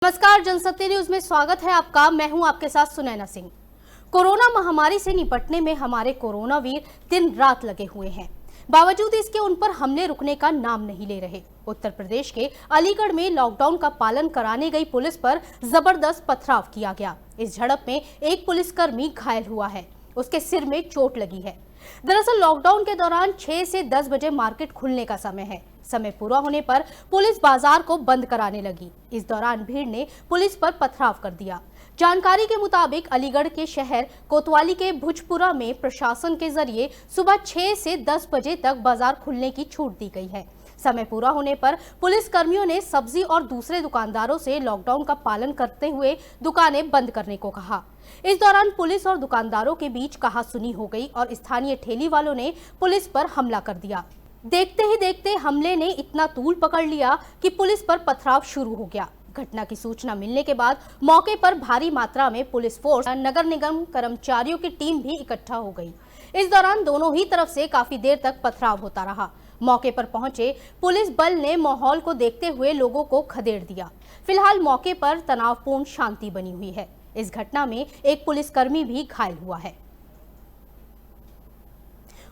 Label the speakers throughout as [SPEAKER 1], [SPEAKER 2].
[SPEAKER 1] नमस्कार, जनसत्य न्यूज में स्वागत है आपका। मैं हूं आपके साथ सुनैना सिंह। कोरोना महामारी से निपटने में हमारे कोरोना वीर दिन रात लगे हुए हैं। बावजूद इसके उन पर हमले रुकने का नाम नहीं ले रहे। उत्तर प्रदेश के अलीगढ़ में लॉकडाउन का पालन कराने गई पुलिस पर जबरदस्त पथराव किया गया। इस झड़प में एक पुलिसकर्मी घायल हुआ है, उसके सिर में चोट लगी है। दरअसल लॉकडाउन के दौरान 6 से 10 बजे मार्केट खुलने का समय है। समय पूरा होने पर पुलिस बाजार को बंद कराने लगी। इस दौरान भीड़ ने पुलिस पर पथराव कर दिया। जानकारी के मुताबिक अलीगढ़ के शहर कोतवाली के भुजपुरा में प्रशासन के जरिए सुबह 6 से 10 बजे तक बाजार खुलने की छूट दी गई है। समय पूरा होने पर पुलिस कर्मियों ने सब्जी और दूसरे दुकानदारों से लॉकडाउन का पालन करते हुए दुकानें बंद करने को कहा। इस दौरान पुलिस और दुकानदारों के बीच कहासुनी हो गई और स्थानीय ठेली वालों ने पुलिस पर हमला कर दिया। देखते ही देखते हमले ने इतना तूल पकड़ लिया कि पुलिस पर पथराव शुरू हो गया। घटना की सूचना मिलने के बाद मौके पर भारी मात्रा में पुलिस फोर्स, नगर निगम कर्मचारियों की टीम भी इकट्ठा हो गई। इस दौरान दोनों ही तरफ से काफी देर तक पथराव होता रहा। मौके पर पहुंचे पुलिस बल ने माहौल को देखते हुए लोगों को खदेड़ दिया। फिलहाल मौके पर तनावपूर्ण शांति बनी हुई है। इस घटना में एक पुलिसकर्मी भी घायल हुआ है।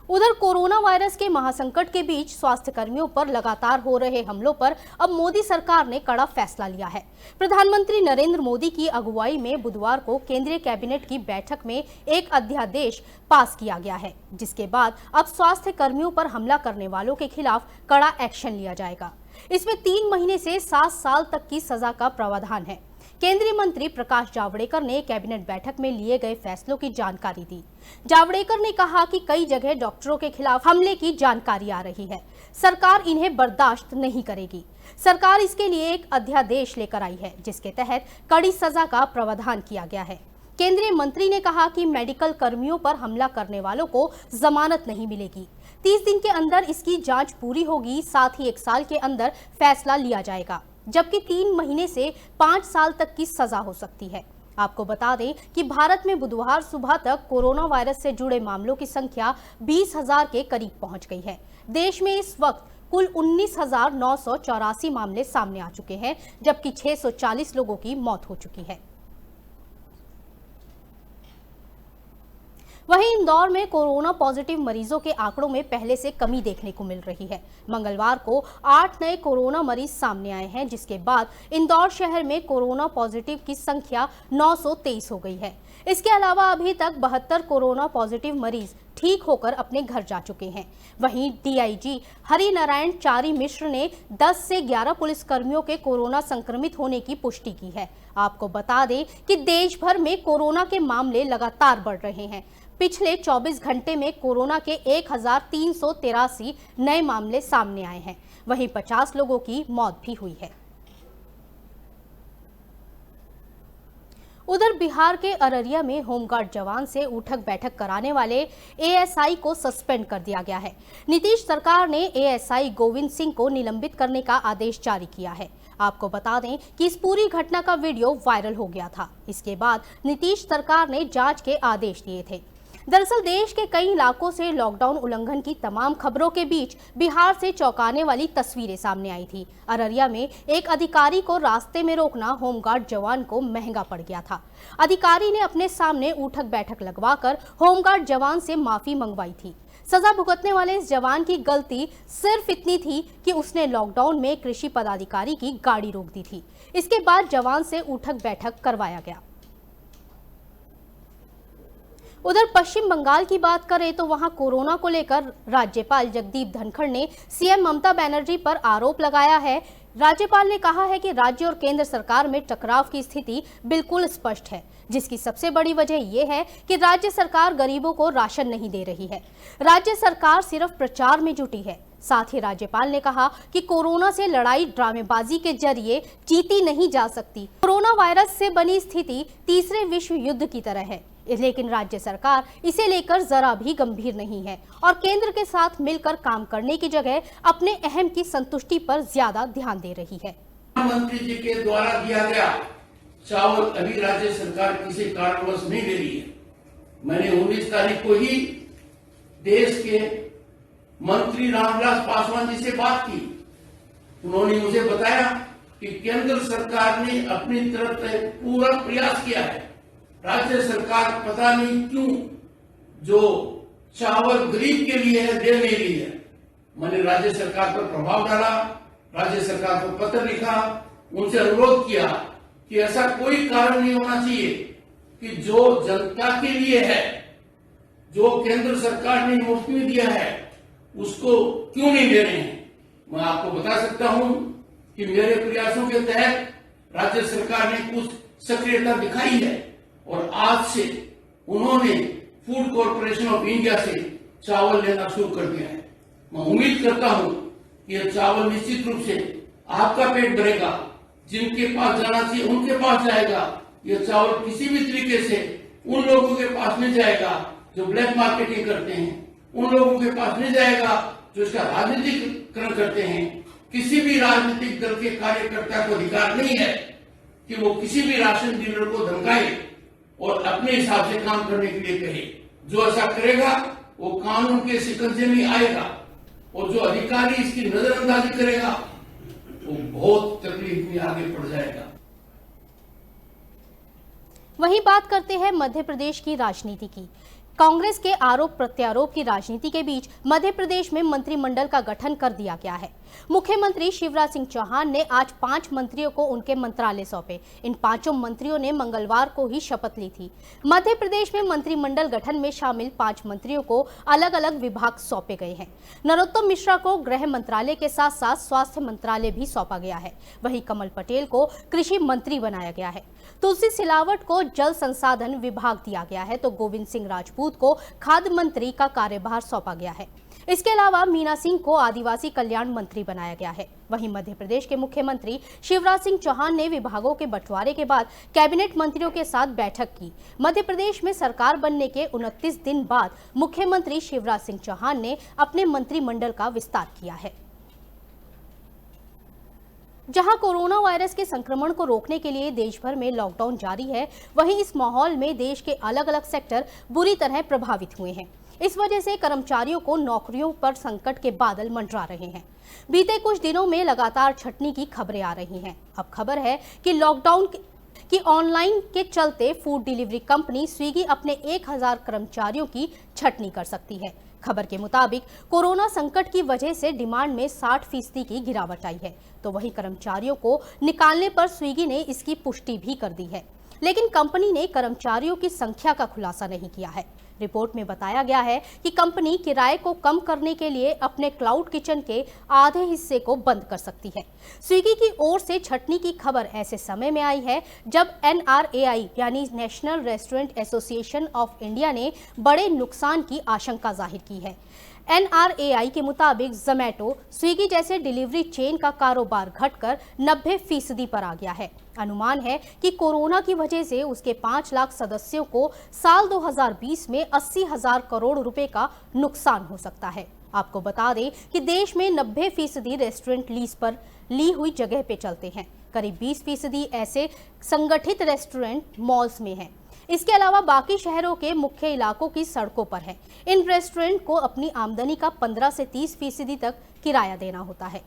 [SPEAKER 1] उधर कोरोना वायरस के महासंकट के बीच स्वास्थ्य कर्मियों पर लगातार हो रहे हमलों पर अब मोदी सरकार ने कड़ा फैसला लिया है। प्रधानमंत्री नरेंद्र मोदी की अगुवाई में बुधवार को केंद्रीय कैबिनेट की बैठक में एक अध्यादेश पास किया गया है, जिसके बाद अब स्वास्थ्य कर्मियों पर हमला करने वालों के खिलाफ कड़ा एक्शन लिया जाएगा। इसमें 3 महीने से 7 साल तक की सजा का प्रावधान है। केंद्रीय मंत्री प्रकाश जावड़ेकर ने कैबिनेट बैठक में लिए गए फैसलों की जानकारी दी। जावड़ेकर ने कहा कि कई जगह डॉक्टरों के खिलाफ हमले की जानकारी आ रही है। सरकार इन्हें बर्दाश्त नहीं करेगी। सरकार इसके लिए एक अध्यादेश लेकर आई है, जिसके तहत कड़ी सजा का प्रावधान किया गया है। केंद्रीय मंत्री ने कहा कि मेडिकल कर्मियों पर हमला करने वालों को जमानत नहीं मिलेगी। 30 दिन के अंदर इसकी जांच पूरी होगी। साथ ही 1 साल के अंदर फैसला लिया जाएगा, जबकि 3 महीने से 5 साल तक की सजा हो सकती है। आपको बता दें कि भारत में बुधवार सुबह तक कोरोना वायरस से जुड़े मामलों की संख्या 20,000 के करीब पहुंच गई है। देश में इस वक्त कुल 19,984 मामले सामने आ चुके हैं, जबकि 640 लोगों की मौत हो चुकी है। वहीं इंदौर में कोरोना पॉजिटिव मरीजों के आंकड़ों में पहले से कमी देखने को मिल रही है। मंगलवार को 8 नए कोरोना मरीज सामने आए हैं, जिसके बाद इंदौर शहर में कोरोना पॉजिटिव की संख्या 923 हो गई है। इसके अलावा अभी तक 72 कोरोना पॉजिटिव मरीज ठीक होकर अपने घर जा चुके हैं। वहीं डीआईजी हरिनारायण चारी मिश्र ने 10 से 11 पुलिसकर्मियों के कोरोना संक्रमित होने की पुष्टि की है। आपको बता दें कि देश भर में कोरोना के मामले लगातार बढ़ रहे हैं। पिछले 24 घंटे में कोरोना के 1383 नए मामले सामने आए हैं। वहीं 50 लोगों की मौत भी हुई है। उधर बिहार के अररिया में होमगार्ड जवान से उठक बैठक कराने वाले एएसआई को सस्पेंड कर दिया गया है। नीतीश सरकार ने एएसआई गोविंद सिंह को निलंबित करने का आदेश जारी किया है। आपको बता दें कि इस पूरी घटना का वीडियो वायरल हो गया था। इसके बाद नीतीश सरकार ने जांच के आदेश दिए थे। दरअसल देश के कई इलाकों से लॉकडाउन उल्लंघन की तमाम खबरों के बीच बिहार से चौंकाने वाली तस्वीरें सामने आई थी। अररिया में एक अधिकारी को रास्ते में रोकना होमगार्ड जवान को महंगा पड़ गया था। अधिकारी ने अपने सामने उठक बैठक लगवाकर होमगार्ड जवान से माफी मंगवाई थी। सजा भुगतने वाले इस जवान की गलती सिर्फ इतनी थी कि उसने लॉकडाउन में कृषि पदाधिकारी की गाड़ी रोक दी थी। इसके बाद जवान से उठक बैठक करवाया गया। उधर पश्चिम बंगाल की बात करें तो वहां कोरोना को लेकर राज्यपाल जगदीप धनखड़ ने सीएम ममता बनर्जी पर आरोप लगाया है। राज्यपाल ने कहा है कि राज्य और केंद्र सरकार में टकराव की स्थिति बिल्कुल स्पष्ट है, जिसकी सबसे बड़ी वजह यह है कि राज्य सरकार गरीबों को राशन नहीं दे रही है। राज्य सरकार सिर्फ प्रचार में जुटी है। साथ ही राज्यपाल ने कहा कि कोरोना से लड़ाई ड्रामेबाजी के जरिए जीती नहीं जा सकती। कोरोना वायरस से बनी स्थिति तीसरे विश्व युद्ध की तरह है, लेकिन राज्य सरकार इसे लेकर जरा भी गंभीर नहीं है और केंद्र के साथ मिलकर काम करने की जगह अपने अहम की संतुष्टि पर ज्यादा ध्यान दे रही है।
[SPEAKER 2] प्रधानमंत्री जी के द्वारा दिया गया चावल अभी राज्य सरकार किसी कारणवश नहीं दे रही है। मैंने 19 तारीख को ही देश के मंत्री रामविलास पासवान जी से बात की। उन्होंने मुझे बताया कि केंद्र सरकार ने अपनी तरफ से पूरा प्रयास किया है। राज्य सरकार पता नहीं क्यों जो चावल गरीब के लिए है दे नहीं रही है। मैंने राज्य सरकार पर प्रभाव डाला, राज्य सरकार को पत्र लिखा, उनसे अनुरोध किया कि ऐसा कोई कारण नहीं होना चाहिए कि जो जनता के लिए है, जो केंद्र सरकार ने मुफ्त में दिया है, उसको क्यों नहीं दे रहे हैं। मैं आपको बता सकता हूं कि मेरे प्रयासों के तहत राज्य सरकार ने कुछ सक्रियता दिखाई है और आज से उन्होंने फूड कॉर्पोरेशन ऑफ इंडिया से चावल लेना शुरू कर दिया है। मैं उम्मीद करता हूं कि यह चावल निश्चित रूप से आपका पेट भरेगा, जिनके पास जाना चाहिए उनके पास जाएगा। यह चावल किसी भी तरीके से उन लोगों के पास नहीं जाएगा जो ब्लैक मार्केटिंग करते हैं, उन लोगों के पास नहीं जाएगा जो इसका राजनीतिकरण करते हैं। किसी भी राजनीतिक दल के कार्यकर्ता को अधिकार नहीं है कि वो किसी भी राशन डीलर को धमकाए और अपने हिसाब से काम करने के लिए कहे। जो ऐसा करेगा वो कानून के शिकंजे में आएगा और जो अधिकारी इसकी नजरअंदाजी करेगा वो बहुत तकलीफ में आगे पड़ जाएगा।
[SPEAKER 1] वहीं बात करते हैं मध्य प्रदेश की राजनीति की। कांग्रेस के आरोप प्रत्यारोप की राजनीति के बीच मध्य प्रदेश में मंत्रिमंडल का गठन कर दिया गया है। मुख्यमंत्री शिवराज सिंह चौहान ने आज 5 मंत्रियों को उनके मंत्रालय सौंपे। इन 5 मंत्रियों ने मंगलवार को ही शपथ ली थी। मध्य प्रदेश में मंत्रिमंडल गठन में शामिल 5 मंत्रियों को अलग अलग विभाग सौंपे गए हैं। नरोत्तम मिश्रा को गृह मंत्रालय के साथ साथ स्वास्थ्य मंत्रालय भी सौंपा गया है। वहीं कमल पटेल को कृषि मंत्री बनाया गया है। तुलसी सिलावट को जल संसाधन विभाग दिया गया है तो गोविंद सिंह राजपूत को खाद्य मंत्री का कार्यभार सौंपा गया है। इसके अलावा मीना सिंह को आदिवासी कल्याण मंत्री बनाया गया है। वहीं मध्य प्रदेश के मुख्यमंत्री शिवराज सिंह चौहान ने विभागों के बंटवारे के बाद कैबिनेट मंत्रियों के साथ बैठक की। मध्य प्रदेश में सरकार बनने के 29 दिन बाद मुख्यमंत्री शिवराज सिंह चौहान ने अपने मंत्रिमंडल का विस्तार किया है। जहां कोरोना वायरस के संक्रमण को रोकने के लिए देश भर में लॉकडाउन जारी है, वहीं इस माहौल में देश के अलग अलग सेक्टर बुरी तरह प्रभावित हुए हैं। इस वजह से कर्मचारियों को नौकरियों पर संकट के बादल मंडरा रहे हैं। बीते कुछ दिनों में लगातार छंटनी की खबरें आ रही हैं। अब खबर है कि लॉकडाउन की ऑनलाइन के चलते फूड डिलीवरी कंपनी स्विगी अपने 1000 कर्मचारियों की छंटनी कर सकती है। खबर के मुताबिक कोरोना संकट की वजह से डिमांड में 60% की गिरावट आई है, तो वहीं कर्मचारियों को निकालने पर स्विगी ने इसकी पुष्टि भी कर दी है। लेकिन कंपनी ने कर्मचारियों की संख्या का खुलासा नहीं किया है। रिपोर्ट में बताया गया है कि कंपनी किराए को कम करने के लिए अपने क्लाउड किचन के आधे हिस्से को बंद कर सकती है। स्विगी की ओर से छंटनी की खबर ऐसे समय में आई है जब NRAI यानी national restaurant association of India ने बड़े नुकसान की आशंका जाहिर की है। NRAI के मुताबिक जोमैटो, स्विगी जैसे डिलीवरी चेन का कारोबार घटकर 90% पर आ गया है। अनुमान है कि कोरोना की वजह से उसके 5 लाख सदस्यों को साल 2020 में 80,000 करोड़ रुपए का नुकसान हो सकता है। आपको बता दें कि देश में 90% रेस्टोरेंट लीज पर ली हुई जगह पे चलते हैं। करीब 20% ऐसे संगठित रेस्टोरेंट मॉल्स में हैं। इसके अलावा बाकी शहरों के मुख्य इलाकों की सड़कों पर है। इन रेस्टोरेंट को अपनी आमदनी का 15 से 30% तक किराया देना होता है।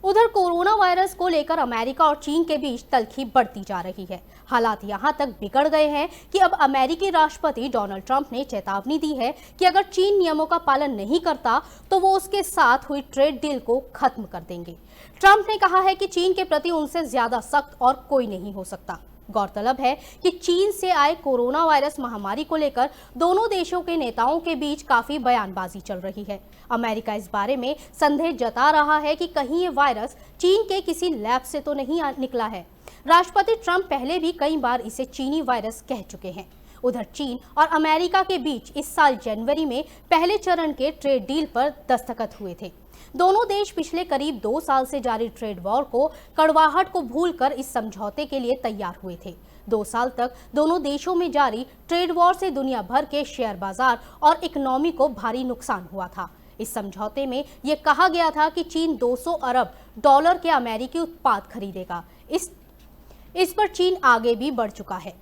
[SPEAKER 1] उधर कोरोना वायरस को लेकर अमेरिका और चीन के बीच तल्खी बढ़ती जा रही है। हालात यहां तक बिगड़ गए हैं कि अब अमेरिकी राष्ट्रपति डोनाल्ड ट्रंप ने चेतावनी दी है कि अगर चीन नियमों का पालन नहीं करता तो वो उसके साथ हुई ट्रेड डील को खत्म कर देंगे। ट्रंप ने कहा है कि चीन के प्रति उनसे ज्यादा सख्त और कोई नहीं हो सकता। गौरतलब है कि चीन से आए कोरोना वायरस महामारी को लेकर दोनों देशों के नेताओं के बीच काफी बयानबाजी चल रही है। अमेरिका इस बारे में संदेह जता रहा है कि कहीं ये वायरस चीन के किसी लैब से तो नहीं निकला है। राष्ट्रपति ट्रंप पहले भी कई बार इसे चीनी वायरस कह चुके हैं। उधर चीन और अमेरिका के बीच इस साल जनवरी में पहले चरण के ट्रेड डील पर दस्तखत हुए थे। दोनों देश पिछले करीब 2 साल से जारी ट्रेड वॉर को कड़वाहट को भूलकर इस समझौते के लिए तैयार हुए थे। 2 साल तक दोनों देशों में जारी ट्रेड वॉर से दुनिया भर के शेयर बाजार और इकोनॉमी को भारी नुकसान हुआ था। इस समझौते में यह कहा गया था कि चीन 200 अरब डॉलर के अमेरिकी उत्पाद खरीदेगा। इस पर चीन आगे भी बढ़ चुका है।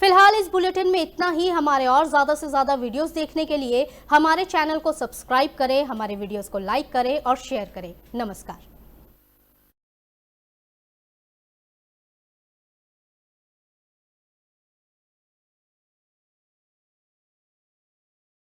[SPEAKER 1] फिलहाल इस बुलेटिन में इतना ही। हमारे और ज्यादा से ज्यादा वीडियोस देखने के लिए हमारे चैनल को सब्सक्राइब करें, हमारे वीडियोस को लाइक करें और शेयर करें। नमस्कार।